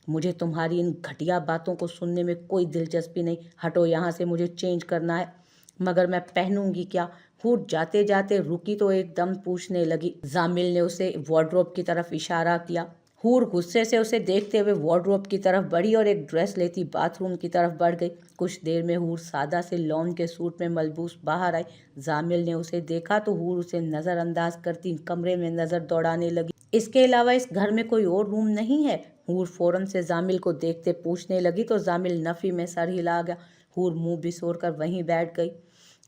मुझे तुम्हारी इन घटिया बातों को सुनने में कोई दिलचस्पी नहीं, हटो यहाँ से, मुझे चेंज करना है। मगर मैं पहनूंगी क्या? हूर जाते जाते रुकी तो एकदम पूछने लगी। जामिल ने उसे वार्डरोब की तरफ इशारा किया। हूर गुस्से से उसे देखते हुए वार्डरोब की तरफ बढ़ी और एक ड्रेस लेती बाथरूम की तरफ बढ़ गई। कुछ देर में हूर सादा से लॉन के सूट में मलबूस बाहर आई। जामिल ने उसे देखा तो हूर उसे नज़रअंदाज करती कमरे में नज़र दौड़ाने लगी। इसके अलावा इस घर में कोई और रूम नहीं है? हूर फौरन से जामिल को देखते पूछने लगी तो जामिल नफ़ी में सर हिला गया। हूर मुंह बिसोर कर वहीं बैठ गई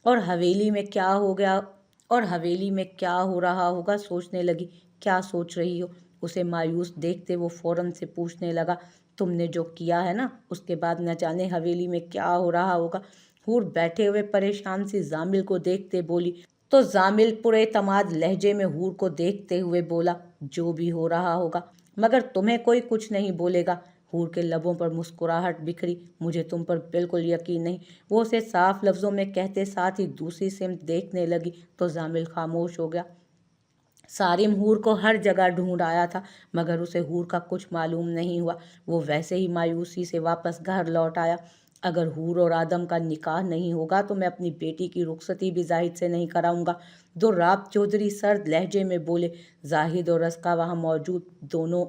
और हवेली में क्या हो गया और हवेली में क्या हो रहा होगा सोचने लगी। क्या सोच रही हो? उसे मायूस देखते वो फौरन से पूछने लगा, तुमने जो किया है ना, उसके बाद न जाने हवेली में क्या हो रहा होगा। हूर बैठे हुए परेशान सी जामिल को देखते बोली तो जामिल पूरे तमाद लहजे में हूर को देखते हुए बोला, जो भी हो रहा होगा, मगर तुम्हें कोई कुछ नहीं बोलेगा। हूर के लबों पर मुस्कुराहट बिखरी। मुझे तुम पर बिल्कुल यकीन नहीं, वो उसे साफ लफ्ज़ों में कहते साथ ही दूसरी सिमत देखने लगी तो जामिल खामोश हो गया। सारिम हूर को हर जगह ढूंढ आया था मगर उसे हूर का कुछ मालूम नहीं हुआ। वो वैसे ही मायूसी से वापस घर लौट आया। अगर हूर और आदम का निकाह नहीं होगा तो मैं अपनी बेटी की रुखसती भी जाहिद से नहीं कराऊंगा। दुर्राब चौधरी सर्द लहजे में बोले। जाहिद और रस्का वहाँ मौजूद दोनों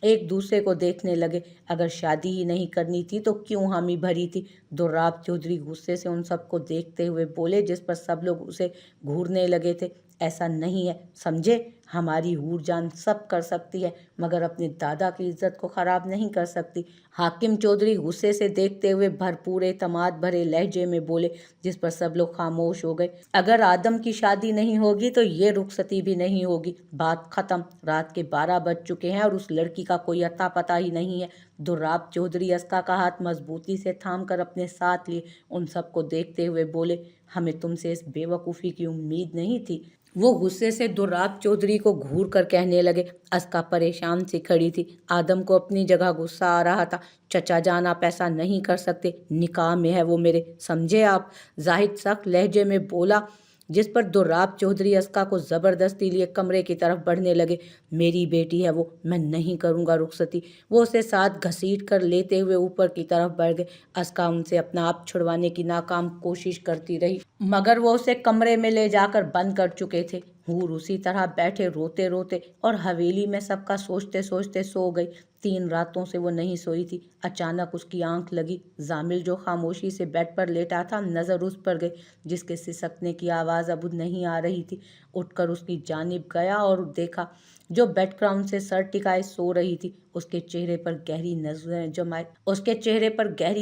एक दूसरे को देखने लगे। अगर शादी ही नहीं करनी थी तो क्यों हामी भरी थी? दुर्राब चौधरी गुस्से से उन सबको देखते हुए बोले जिस पर सब लोग उसे घूरने लगे थे। ऐसा नहीं है, समझे? हमारी हूर जान सब कर सकती है मगर अपने दादा की इज्जत को खराब नहीं कर सकती। हाकिम चौधरी गुस्से से देखते हुए भरपूर तमाद भरे लहजे में बोले जिस पर सब लोग खामोश हो गए। अगर आदम की शादी नहीं होगी तो ये रुखसती भी नहीं होगी। बात खत्म। रात के 12 बज चुके हैं और उस लड़की का कोई अता पता ही नहीं है। दुर्राब चौधरी अस्का का हाथ मजबूती से थाम कर अपने साथ लिए उन सबको देखते हुए बोले, हमें तुमसे इस बेवकूफ़ी की उम्मीद नहीं थी। वो गुस्से से दुर्राब चौधरी को घूर कर कहने लगे। अस्का परेशान सी खड़ी थी। आदम को अपनी जगह गुस्सा आ रहा था। चचा जान, आप ऐसा नहीं कर सकते, निकाह में है वो मेरे, समझे आप? जाहिद सख्त लहजे में बोला जिस पर दुर्राब चौधरी अस्का को ज़बरदस्ती लिए कमरे की तरफ बढ़ने लगे। मेरी बेटी है वो, मैं नहीं करूँगा रुखसती। वो उसे साथ घसीट कर लेते हुए ऊपर की तरफ बढ़ गए। अस्का उनसे अपना आप छुड़वाने की नाकाम कोशिश करती रही मगर वो उसे कमरे में ले जाकर बंद कर चुके थे। हूर उसी तरह बैठे रोते रोते और हवेली में सबका सोचते सोचते सो गई। 3 रातों से वो नहीं सोई थी। अचानक उसकी आंख लगी। जामिल जो खामोशी से बेड पर लेटा था नज़र उस पर गई जिसके सिसकने की आवाज़ अब नहीं आ रही थी। उठकर उसकी जानिब गया और देखा जो बेड क्राउन से सर टिकाए सो रही थी। उसके चेहरे पर गहरी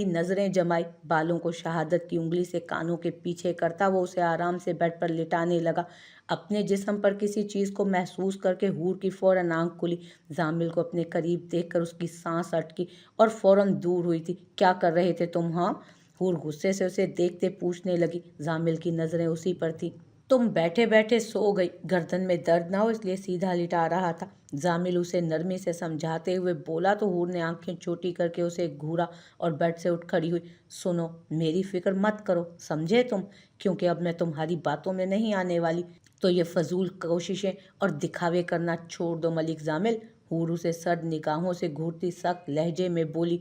नजरें जमाई। बालों को शहादत की उंगली से कानों के पीछे करता वो उसे आराम से बेड पर लिटाने लगा। अपने जिस्म पर किसी चीज़ को महसूस करके हूर की फौरन आंख खुली। जामिल को अपने करीब देखकर उसकी सांस अटकी और फौरन दूर हुई थी। क्या कर रहे थे तुम? हाँ, हूर गुस्से से उसे देखते पूछने लगी। जामिल की नज़रें उसी पर थी। तुम बैठे बैठे सो गई, गर्दन में दर्द ना हो इसलिए सीधा लिटा रहा था। जामिल उसे नरमी से समझाते हुए बोला तो हूर ने आंखें छोटी करके उसे घूरा और बेड से उठ खड़ी हुई। सुनो, मेरी फिक्र मत करो, समझे तुम? क्योंकि अब मैं तुम्हारी बातों में नहीं आने वाली। तो ये फजूल कोशिशें और दिखावे करना छोड़ दो मलिक जामिल। हूर उसे सर्द निगाहों से घूरती सख्त लहजे में बोली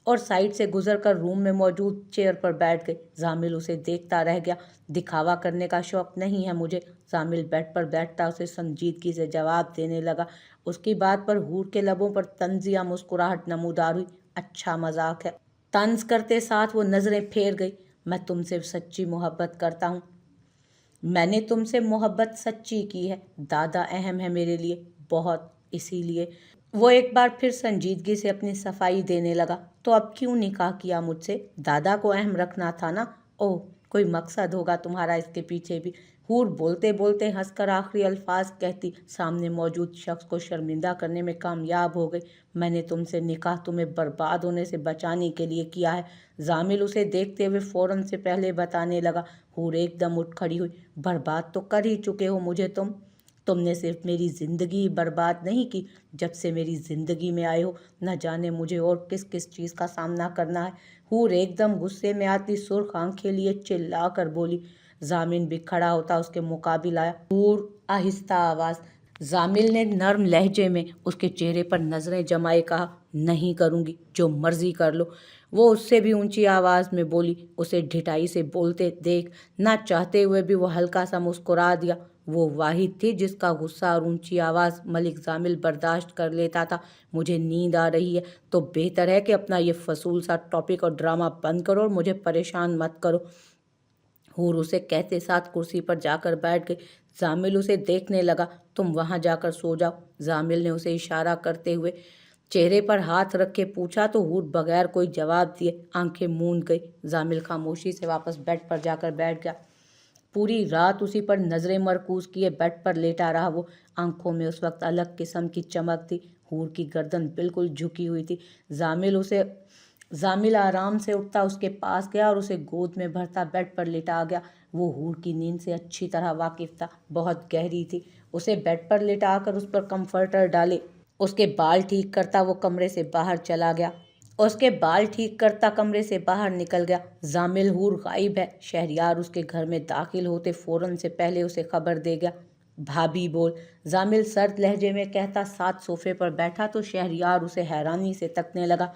और साइड से गुजरकर रूम में मौजूद चेयर पर बैठ गई। जामिल उसे देखता रह गया। दिखावा करने का शौक नहीं है मुझे। जामिल बेड पर बैठता उसे संजीदगी से जवाब देने लगा। उसकी बात पर हूर के लबों पर तंजिया मुस्कुराहट नमूदार हुई। अच्छा मजाक है। तंज करते साथ वो नज़रें फेर गई। मैं तुमसे सच्ची मोहब्बत करता हूँ। मैंने तुमसे मोहब्बत सच्ची की है। दादा अहम है मेरे लिए, बहुत, इसीलिए। वो एक बार फिर संजीदगी से अपनी सफाई देने लगा। तो अब क्यों निकाह किया मुझसे? दादा को अहम रखना था ना? ओह, कोई मकसद होगा तुम्हारा इसके पीछे भी। हूर बोलते बोलते हंसकर आखिरी अल्फाज कहती सामने मौजूद शख्स को शर्मिंदा करने में कामयाब हो गई। मैंने तुमसे निकाह तुम्हें बर्बाद होने से बचाने के लिए किया है। जामिल उसे देखते हुए फौरन से पहले बताने लगा। हूर एकदम उठ खड़ी हुई। बर्बाद तो कर ही चुके हो मुझे तुमने सिर्फ मेरी ज़िंदगी बर्बाद नहीं की, जब से मेरी ज़िंदगी में आए हो न जाने मुझे और किस किस चीज़ का सामना करना है। हूर एकदम गुस्से में आती सुर्ख आंखें लिए चिल्ला कर बोली। जामिन भी खड़ा होता उसके मुकाबिल आया। हूर आहिस्ता आवाज़। जामिल ने नर्म लहजे में उसके चेहरे पर नज़रें जमाए कहा, नहीं करूँगी, जो मर्जी कर लो, वो उससे भी ऊंची आवाज़ में बोली। उसे ढिठाई से बोलते देख ना चाहते हुए भी वो हल्का सा मुस्कुरा दिया। वो वाहिद थी जिसका गुस्सा और ऊंची आवाज़ मलिक जामिल बर्दाश्त कर लेता था। मुझे नींद आ रही है, तो बेहतर है कि अपना ये फसूल सा टॉपिक और ड्रामा बंद करो और मुझे परेशान मत करो। हूर उसे कहते साथ कुर्सी पर जाकर बैठ गई। जामिल उसे देखने लगा। तुम वहां जाकर सो जाओ। जामिल ने उसे इशारा करते हुए चेहरे पर हाथ रख के पूछा तो हूर बगैर कोई जवाब दिए आंखें मूंद गई। जामिल खामोशी से वापस बेड पर जाकर बैठ गया। पूरी रात उसी पर नजरें मरकूज किए बेड पर लेटा रहा वो। आंखों में उस वक्त अलग किस्म की चमक थी। हूर की गर्दन बिल्कुल झुकी हुई थी। जामिल आराम से उठता उसके पास गया और उसे गोद में भरता बेड पर लेटा गया। वो हूर की नींद से अच्छी तरह वाकिफ था, बहुत गहरी थी। उसे बेड पर लेटाकर उस पर कंफर्टर डाले उसके बाल ठीक करता वो कमरे से बाहर चला गया। उसके बाल ठीक करता कमरे से बाहर निकल गया। जामिल हूर गायब है। शहरियार उसके घर में दाखिल होते फौरन से पहले उसे खबर दे गया। भाभी बोल, जामिल सर्द लहजे में कहता साथ सोफे पर बैठा तो शहरियार उसे हैरानी से तकने लगा।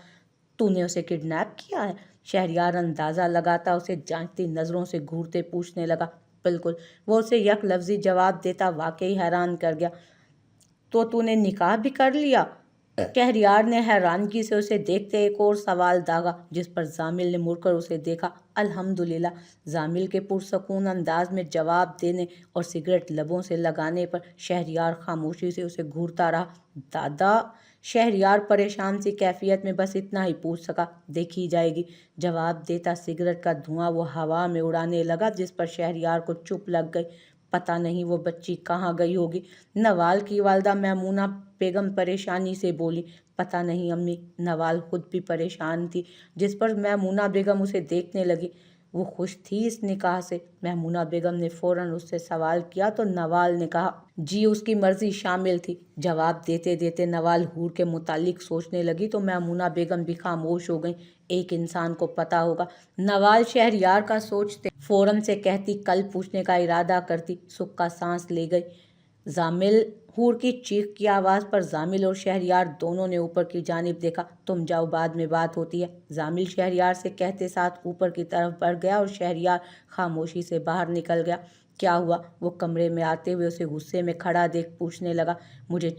तूने उसे किडनैप किया है? शहरियार अंदाजा लगाता उसे जांचती नजरों से घूरते पूछने लगा। बिल्कुल, वो उसे यक लफ्जी जवाब देता वाकई हैरान कर गया। तो तूने निकाह भी कर लिया? शहरियार ने हैरानगी से उसे देखते एक और सवाल दागा, जिस पर जामिल ने मुड़कर उसे देखा। अल्हम्दुलिल्लाह। जामिल के पुरसकून अंदाज में जवाब देने और सिगरेट लबों से लगाने पर शहरियार खामोशी से उसे घूरता रहा। दादा। शहरियार परेशान सी कैफियत में बस इतना ही पूछ सका, देखी जाएगी। जवाब देता सिगरेट का धुआं वो हवा में उड़ाने लगा, जिस पर शहरियार को चुप लग गई। पता नहीं वो बच्ची कहाँ गई होगी। नवाल की वालदा मैमूना बेगम परेशानी से बोली। पता नहीं अम्मी। नवाल खुद भी परेशान थी, जिस पर मैमूना बेगम उसे देखने लगी। वो खुश थी इस निकाह से? मैमूना बेगम ने फौरन उससे सवाल किया तो नवाल ने कहा जी उसकी मर्जी शामिल थी। जवाब देते देते नवाल हूर के मुतालिक सोचने लगी तो मैमूना बेगम भी खामोश हो गई। एक इंसान को पता होगा। नवाल शहरियार का सोचते फौरन से कहती कल पूछने का इरादा करती। सुख का सांस ले गई। जामिल। हूर की चीख की आवाज़ पर जामिल और शहरियार दोनों ने ऊपर की जानिब देखा। तुम जाओ, बाद में बात होती है। जामिल शहरियार से कहते साथ ऊपर की तरफ बढ़ गया और शहरियार खामोशी से बाहर निकल गया। क्या हुआ? वो कमरे में आते हुए उसे गुस्से में खड़ा देख पूछने लगा। मुझे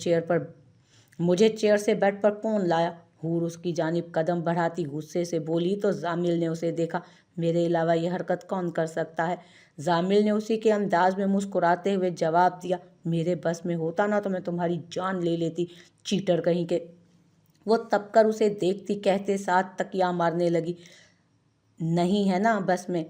चेयर से बेड पर कौन लाया? हूर उसकी जानिब कदम बढ़ाती गुस्से से बोली तो जामिल ने उसे देखा। मेरे अलावा यह हरकत कौन कर सकता है? जामिल ने उसी के अंदाज में मुस्कुराते हुए जवाब दिया। मेरे बस में होता ना तो मैं तुम्हारी जान ले लेती, चीटर कहीं के। वो तब कर उसे देखती कहते साथ तकिया मारने लगी। नहीं है ना बस में?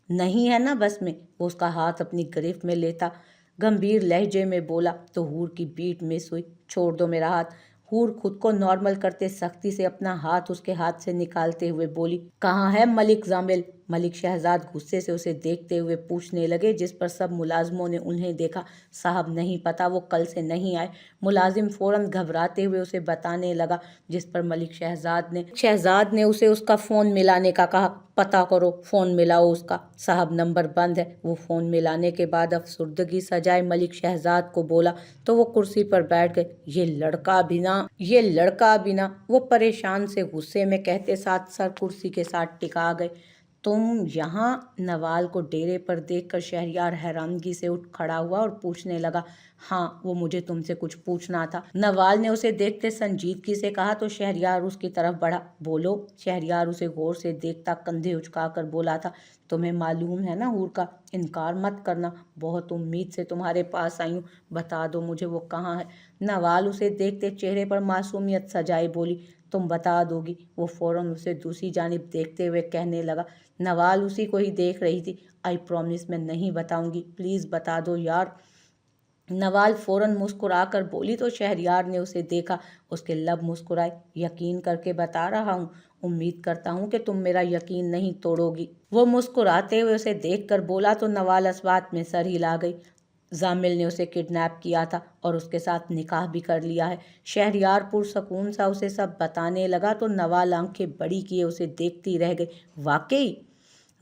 नहीं है ना बस में? वो उसका हाथ अपनी गिरफ्त में लेता गंभीर लहजे में बोला तो हूर की बीट मिस हुई। छोड़ दो मेरा हाथ। हूर खुद को नॉर्मल करते सख्ती से अपना हाथ उसके हाथ से निकालते हुए बोली। कहाँ है मलिक जामिल? मलिक शहजाद गुस्से से उसे देखते हुए पूछने लगे, जिस पर सब मुलाजमों ने उन्हें देखा। साहब नहीं पता, वो कल से नहीं आए। मुलाजिम फौरन घबराते हुए उसे बताने लगा, जिस पर मलिक शहजाद ने उसे उसका फ़ोन मिलाने का कहा। पता करो, फ़ोन मिलाओ उसका। साहब नंबर बंद है। वो फ़ोन मिलाने के बाद अफसुर्दगी सजाए मलिक शहजाद को बोला तो वो कुर्सी पर बैठ गए। ये लड़का भी ना। वो परेशान से गुस्से में कहते साथ सर कुर्सी के साथ टिका गए। तुम यहाँ? नवाल को डेरे पर देखकर शहरियार हैरानगी से उठ खड़ा हुआ और पूछने लगा। हाँ, वो मुझे तुमसे कुछ पूछना था। नवाल ने उसे देखते संजीदगी से कहा तो शहरियार उसकी तरफ बढ़ा। बोलो। शहरियार उसे गौर से देखता कंधे उचकाकर बोला था। तुम्हें मालूम है ना हूर का? इनकार मत करना, बहुत उम्मीद से तुम्हारे पास आई हूँ। बता दो मुझे वो कहाँ है। नवाल उसे देखते चेहरे पर मासूमियत सजाए बोली। तुम बता दोगी? वो फौरन उसे दूसरी जानिब देखते हुए कहने लगा। नवाल उसी को ही देख रही थी। आई प्रॉमिस मैं नहीं बताऊंगी, प्लीज़ बता दो यार। नवाल फौरन मुस्कुराकर बोली तो शहरियार ने उसे देखा। उसके लब मुस्कुराए। यकीन करके बता रहा हूँ, उम्मीद करता हूँ कि तुम मेरा यकीन नहीं तोड़ोगी। वो मुस्कुराते हुए उसे देखकर बोला तो नवाल इस बात में सर हिला गई। जामिल ने उसे किडनैप किया था और उसके साथ निकाह भी कर लिया है। शहरियार पुरसकून सा उसे सब बताने लगा तो नवाल आंखें बड़ी किए उसे देखती रह गई। वाकई?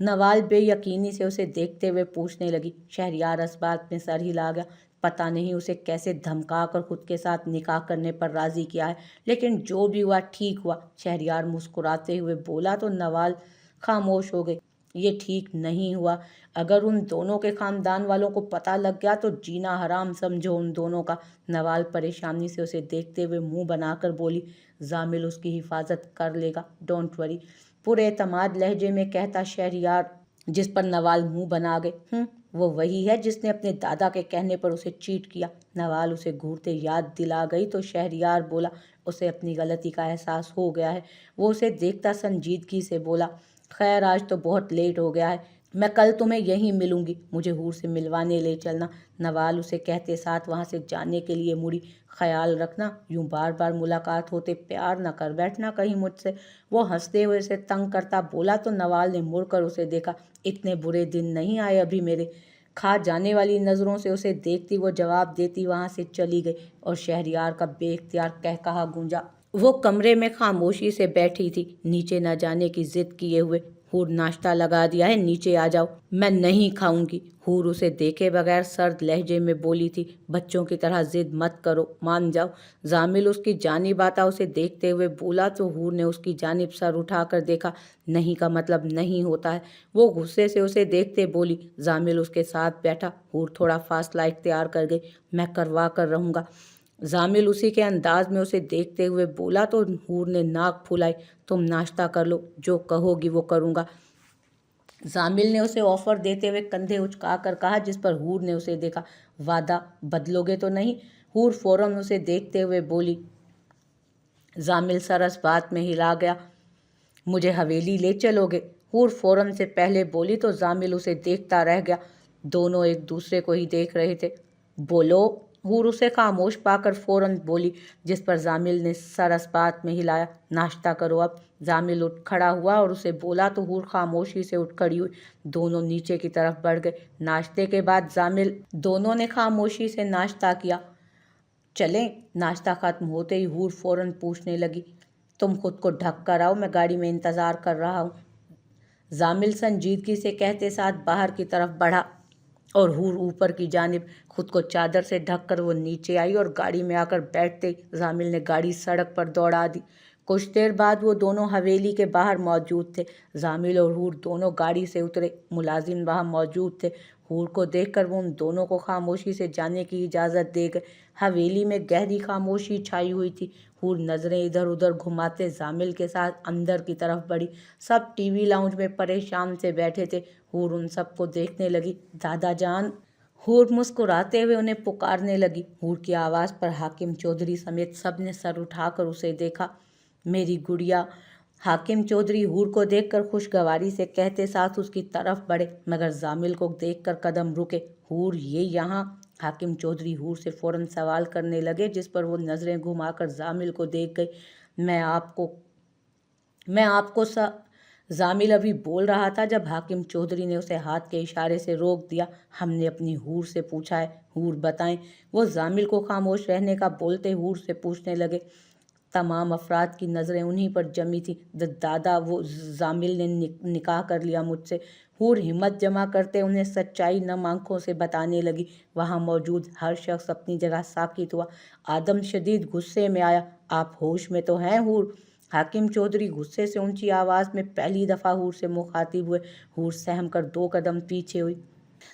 नवाल बेयकीनी से उसे देखते हुए पूछने लगी। शहरियार इस बात में सर हिला गया। पता नहीं उसे कैसे धमका कर खुद के साथ निकाह करने पर राजी किया है, लेकिन जो भी हुआ ठीक हुआ। शहरयार मुस्कुराते हुए बोला तो नवाल खामोश हो गए। ये ठीक नहीं हुआ। अगर उन दोनों के खानदान वालों को पता लग गया तो जीना हराम समझो उन दोनों का। नवाल परेशानी से उसे देखते हुए मुंह बनाकर बोली, जामिल उसकी हिफाजत कर लेगा, डोंट वरी, पूरे एतमाद लहजे में कहता शहरयार, जिस पर नवाल मुंह बना गए। वो वही है जिसने अपने दादा के कहने पर उसे चीट किया। नवाल उसे घूरते याद दिला गई तो शहरयार बोला, उसे अपनी गलती का एहसास हो गया है। वो उसे देखता संजीदगी से बोला, खैर आज तो बहुत लेट हो गया है, मैं कल तुम्हें यहीं मिलूंगी, मुझे हूर से मिलवाने ले चलना। नवाल उसे कहते साथ वहां से जाने के लिए मुड़ी, ख्याल रखना, यूं बार बार मुलाकात होते प्यार न कर बैठना कहीं मुझसे। वो हंसते हुए उसे तंग करता बोला तो नवाल ने मुड़कर उसे देखा। इतने बुरे दिन नहीं आए अभी मेरे। खा जाने वाली नज़रों से उसे देखती वो जवाब देती वहां से चली गई और शहरयार का बेख्तियार कहकहा गूंजा। वो कमरे में खामोशी से बैठी थी, नीचे न जाने की जिद किए हुए। हूर नाश्ता लगा दिया है, नीचे आ जाओ। मैं नहीं खाऊंगी, हूर उसे देखे बगैर सर्द लहजे में बोली थी। बच्चों की तरह जिद मत करो, मान जाओ। जामिल उसकी जानिब आता उसे देखते हुए बोला तो हूर ने उसकी जानिब सर उठाकर देखा। नहीं का मतलब नहीं होता है। वो गुस्से से उसे देखते बोली। जामिल उसके साथ बैठा। हूर थोड़ा फासला इख्तियार कर गई। मैं करवा कर रहूँगा। जामिल उसी के अंदाज में उसे देखते हुए बोला तो हूर ने नाक फुलाई। तुम नाश्ता कर लो, जो कहोगी वो करूँगा। जामिल ने उसे ऑफर देते हुए कंधे उचका कर कहा, जिस पर हूर ने उसे देखा। वादा बदलोगे तो नहीं? हूर फौरन उसे देखते हुए बोली। जामिल सरस बात में हिला गया। मुझे हवेली ले चलोगे? हूर फौरन से पहले बोली तो जामिल उसे देखता रह गया। दोनों एक दूसरे को ही देख रहे थे। बोलो, हूर उसे खामोश पाकर फौरन बोली, जिस पर जामिल ने सरस बात में हिलाया। नाश्ता करो अब। जामिल उठ खड़ा हुआ और उसे बोला तो हूर खामोशी से उठ खड़ी हुई। दोनों नीचे की तरफ बढ़ गए। नाश्ते के बाद जामिल दोनों ने खामोशी से नाश्ता किया। चलें? नाश्ता खत्म होते ही हूर फौरन पूछने लगी, तुम खुद को ढक कर आओ, मैं गाड़ी में इंतज़ार कर रहा हूँ। जामिल संजीदगी से कहते साथ बाहर की तरफ बढ़ा और हूर ऊपर की जानिब खुद को चादर से ढककर वो नीचे आई और गाड़ी में आकर बैठते ही जामिल ने गाड़ी सड़क पर दौड़ा दी। कुछ देर बाद वो दोनों हवेली के बाहर मौजूद थे। जामिल और हूर दोनों गाड़ी से उतरे। मुलाजिम वहाँ मौजूद थे। हूर को देखकर वो उन दोनों को खामोशी से जाने की इजाज़त दे गए। हवेली में गहरी खामोशी छाई हुई थी। हूर नज़रें इधर उधर घुमाते जामिल के साथ अंदर की तरफ बढ़ी। सब टीवी लाउंज में परेशान से बैठे थे। हूर उन सबको देखने लगी। दादा जान। हूर मुस्कुराते हुए उन्हें पुकारने लगी। हूर की आवाज़ पर हाकिम चौधरी समेत सब ने सर उठाकर उसे देखा। मेरी गुड़िया। हाकिम चौधरी हूर को देखकर खुशगवारी से कहते साथ उसकी तरफ बढ़े, मगर जामिल को देखकर कदम रुके। हूर ये यहाँ? हाकिम चौधरी हूर से फौरन सवाल करने लगे, जिस पर वो नज़रें घुमाकर जामिल को देख गई। मैं आपको जामिल अभी बोल रहा था जब हाकिम चौधरी ने उसे हाथ के इशारे से रोक दिया। हमने अपनी हूर से पूछा है, हूर बताएं। वो जामिल को खामोश रहने का बोलते हूर से पूछने लगे। तमाम अफराद की नज़रें उन्हीं पर जमी थी। दादा, वो जामिल ने निकाह कर लिया मुझसे। हूर हिम्मत जमा करते उन्हें सच्चाई नम आंखों से बताने लगी। वहाँ मौजूद हर शख्स अपनी जगह साकित हुआ। आदम शदीद गुस्से में आया। आप होश में तो हैं हूर? हाकिम चौधरी गुस्से से ऊंची आवाज़ में पहली दफ़ा हूर से मुखातिब हुए। हूर सहम कर 2 कदम पीछे हुई।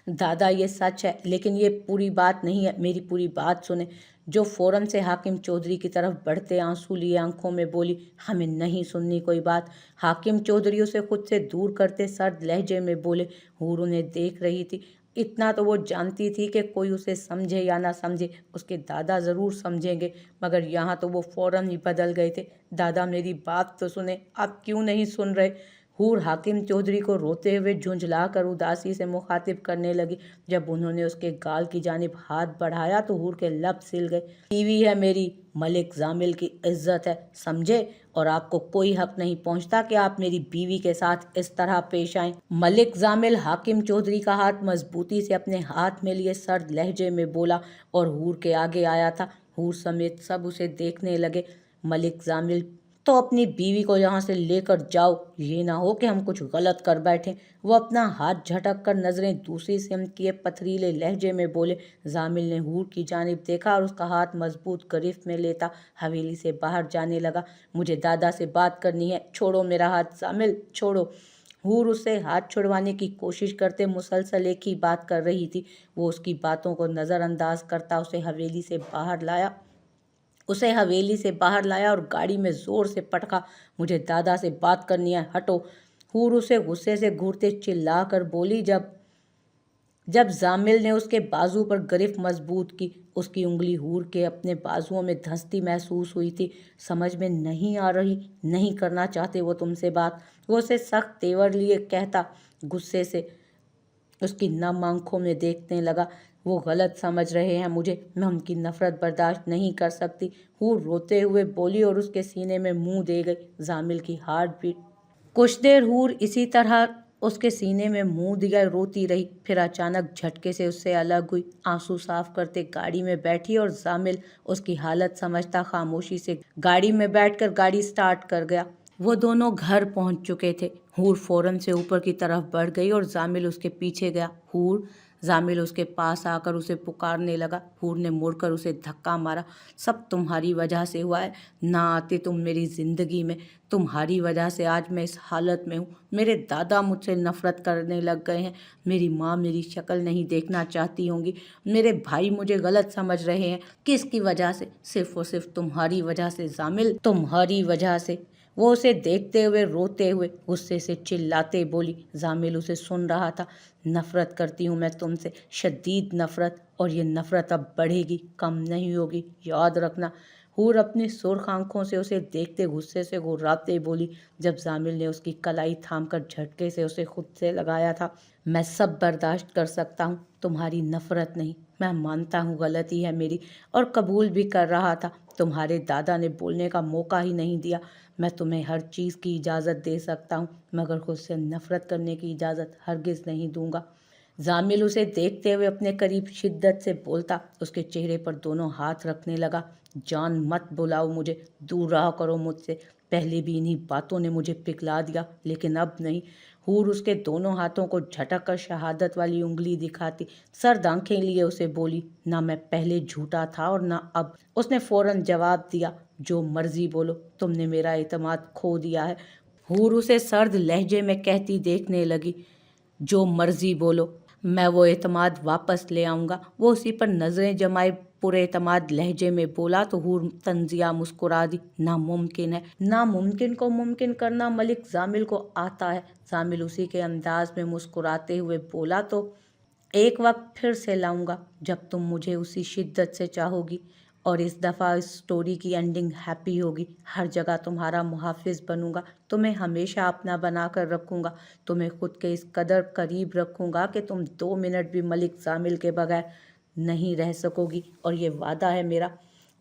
दादा, ये सच है, लेकिन ये पूरी बात नहीं है, मेरी पूरी बात सुने। जो फौरन से हाकिम चौधरी की तरफ बढ़ते आंसू लिए आंखों में बोली, हमें नहीं सुननी कोई बात। हाकिम चौधरी उसे खुद से दूर करते सर्द लहजे में बोले। हूर उन्हें देख रही थी। इतना तो वो जानती थी कि कोई उसे समझे या ना समझे, उसके दादा ज़रूर समझेंगे, मगर यहाँ तो वो फौरन ही बदल गए थे। दादा, मेरी बात तो सुने, आप क्यों नहीं सुन रहे? हूर हाकिम चौधरी को रोते हुए झुंझलाकर उदासी से मुखातिब करने लगी। जब उन्होंने उसके गाल की जानिब हाथ बढ़ाया तो हूर के लब सिल गए। बीवी है मेरी, मलिक जामिल की इज्जत है, समझे? और आपको कोई हक नहीं पहुंचता कि आप मेरी बीवी के साथ इस तरह पेश आएं। मलिक जामिल हाकिम चौधरी का हाथ मजबूती से अपने हाथ में लिए सर्द लहजे में बोला और हूर के आगे आया था। हूर समेत सब उसे देखने लगे। मलिक जामिल तो अपनी बीवी को यहाँ से लेकर जाओ, ये ना हो कि हम कुछ गलत कर बैठें। वो अपना हाथ झटक कर नजरें दूसरी सिमत किए पथरीले लहजे में बोले। जामिल ने हूर की जानिब देखा और उसका हाथ मजबूत गिरफ्त में लेता हवेली से बाहर जाने लगा। मुझे दादा से बात करनी है, छोड़ो मेरा हाथ जामिल, छोड़ो। हूर उससे हाथ छुड़वाने की कोशिश करते मुसलसल एक ही बात कर रही थी। वो उसकी बातों को नज़रअंदाज करता उसे हवेली से बाहर लाया और गाड़ी में ज़ोर से पटका। मुझे दादा से बात करनी है, हटो। हूर उसे गुस्से से घूरते चिल्ला कर बोली। जब जामिल ने उसके बाजू पर गिरफ्त मजबूत की, उसकी उंगली हूर के अपने बाजुओं में धंसती महसूस हुई थी। समझ में नहीं आ रही, नहीं करना चाहते वो तुमसे बात, वो उसे सख्त तेवर लिए कहता। गुस्से से उसकी नम आंखों में देखने लगा। वो गलत समझ रहे हैं मुझे, मैं उनकी नफरत बर्दाश्त नहीं कर सकती। हूर रोते हुए बोली और उसके सीने में मुंह दे गई। जामिल की हार्ट बीट। कुछ देर हूर इसी तरह उसके सीने में मुंह दिया रोती रही, फिर अचानक झटके से उससे अलग हुई। आंसू साफ करते गाड़ी में बैठी और जामिल उसकी हालत समझता खामोशी से गाड़ी में बैठकर गाड़ी स्टार्ट कर गया। वो दोनों घर पहुंच चुके थे। हूर फौरन से ऊपर की तरफ बढ़ गई और जामिल उसके पीछे गया। जामिल उसके पास आकर उसे पुकारने लगा। हूर ने मुड़कर उसे धक्का मारा। सब तुम्हारी वजह से हुआ है, ना आते तुम मेरी ज़िंदगी में, तुम्हारी वजह से आज मैं इस हालत में हूँ। मेरे दादा मुझसे नफ़रत करने लग गए हैं, मेरी माँ मेरी शक्ल नहीं देखना चाहती होंगी, मेरे भाई मुझे गलत समझ रहे हैं। किसकी वजह से? सिर्फ और सिर्फ तुम्हारी वजह से जामिल, तुम्हारी वजह से। वो उसे देखते हुए रोते हुए गुस्से से चिल्लाते बोली। जामिल उसे सुन रहा था। नफ़रत करती हूँ मैं तुमसे, शदीद नफ़रत, और ये नफ़रत अब बढ़ेगी, कम नहीं होगी, याद रखना। हूर अपनी सुर्ख आंखों से उसे देखते गुस्से से घुर्राते बोली। जब जामिल ने उसकी कलाई थामकर झटके से उसे खुद से लगाया था। मैं सब बर्दाश्त कर सकता हूँ, तुम्हारी नफ़रत नहीं। मैं मानता हूँ गलती है मेरी और कबूल भी कर रहा था। तुम्हारे दादा ने बोलने का मौका ही नहीं दिया। मैं तुम्हें हर चीज़ की इजाज़त दे सकता हूँ, मगर खुद से नफ़रत करने की इजाज़त हरगिज़ नहीं दूंगा। जामिल उसे देखते हुए अपने करीब शिद्दत से बोलता, उसके चेहरे पर दोनों हाथ रखने लगा। जान मत बुलाओ मुझे, दूर रहा करो मुझसे। पहले भी इन्हीं बातों ने मुझे पिघला दिया, लेकिन अब नहीं। हूर उसके दोनों हाथों को झटक कर शहादत वाली उंगली दिखाती सर्द आंखें लिए उसे बोली, ना मैं पहले झूठा था और ना अब। उसने फौरन जवाब दिया, जो मर्जी बोलो, तुमने मेरा एतमाद खो दिया है। हूर उसे सर्द लहजे में कहती देखने लगी, जो मर्जी बोलो, मैं वो एतमाद वापस ले आऊँगा। वो उसी पर नज़रें जमाए पूरे एतमाद लहजे में बोला तो हूर तंजिया मुस्कुरा दी। नामुमकिन है, नामुमकिन को मुमकिन करना मलिक जामिल को आता है। जामिल उसी के अंदाज में मुस्कुराते हुए बोला, तो एक वक्त फिर से लाऊंगा जब तुम मुझे उसी शिद्दत से चाहोगी, और इस दफ़ा इस स्टोरी की एंडिंग हैप्पी होगी। हर जगह तुम्हारा मुहाफिज बनूंगा, तुम्हें हमेशा अपना बना कर रखूंगा, तुम्हें खुद के इस कदर करीब रखूंगा कि तुम 2 मिनट भी मलिक जामिल के बगैर नहीं रह सकोगी, और ये वादा है मेरा।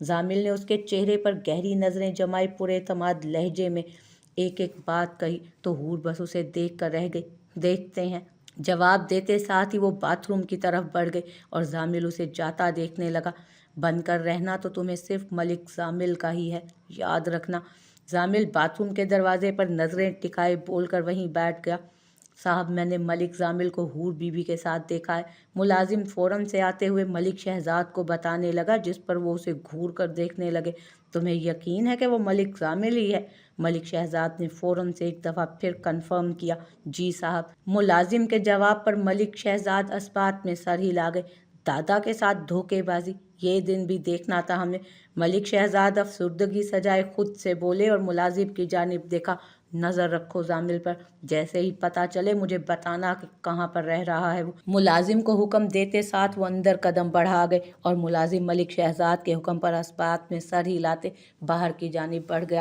जामिल ने उसके चेहरे पर गहरी नज़रें जमाई पूरे एतमाद लहजे में एक एक बात कही तो हूर बस उसे देख कर रह गई। देखते हैं, जवाब देते साथ ही वो बाथरूम की तरफ बढ़ गई और जामिल उसे जाता देखने लगा। बनकर रहना तो तुम्हें सिर्फ मलिक जामिल का ही है, याद रखना। जामिल बाथरूम के दरवाजे पर नज़रें टिकाए बोलकर वहीं बैठ गया। साहब, मैंने मलिक जामिल को हूर बीबी के साथ देखा है। मुलाजिम फ़ौरन से आते हुए मलिक शहजाद को बताने लगा, जिस पर वो उसे घूर कर देखने लगे। तुम्हें यकीन है कि वो मलिक जामिल ही है? मलिक शहजाद ने फ़ौरन से एक दफ़ा फिर कंफर्म किया। जी साहब। मुलाजिम के जवाब पर मलिक शहजाद अस्बात में सर हिला गए। दादा के साथ धोखेबाजी, ये दिन भी देखना था हमें। मलिक शहजाद अफसुर्दगी सजाए खुद से बोले और मुलाजिम की जानिब देखा। नज़र रखो जामिल पर, जैसे ही पता चले मुझे बताना कि कहाँ पर रह रहा है वो। मुलाजिम को हुक्म देते साथ वो अंदर कदम बढ़ा गए और मुलाजिम मलिक शहजाद के हुक्म पर अस्बात में सर हिलाते बाहर की जानिब बढ़ गया।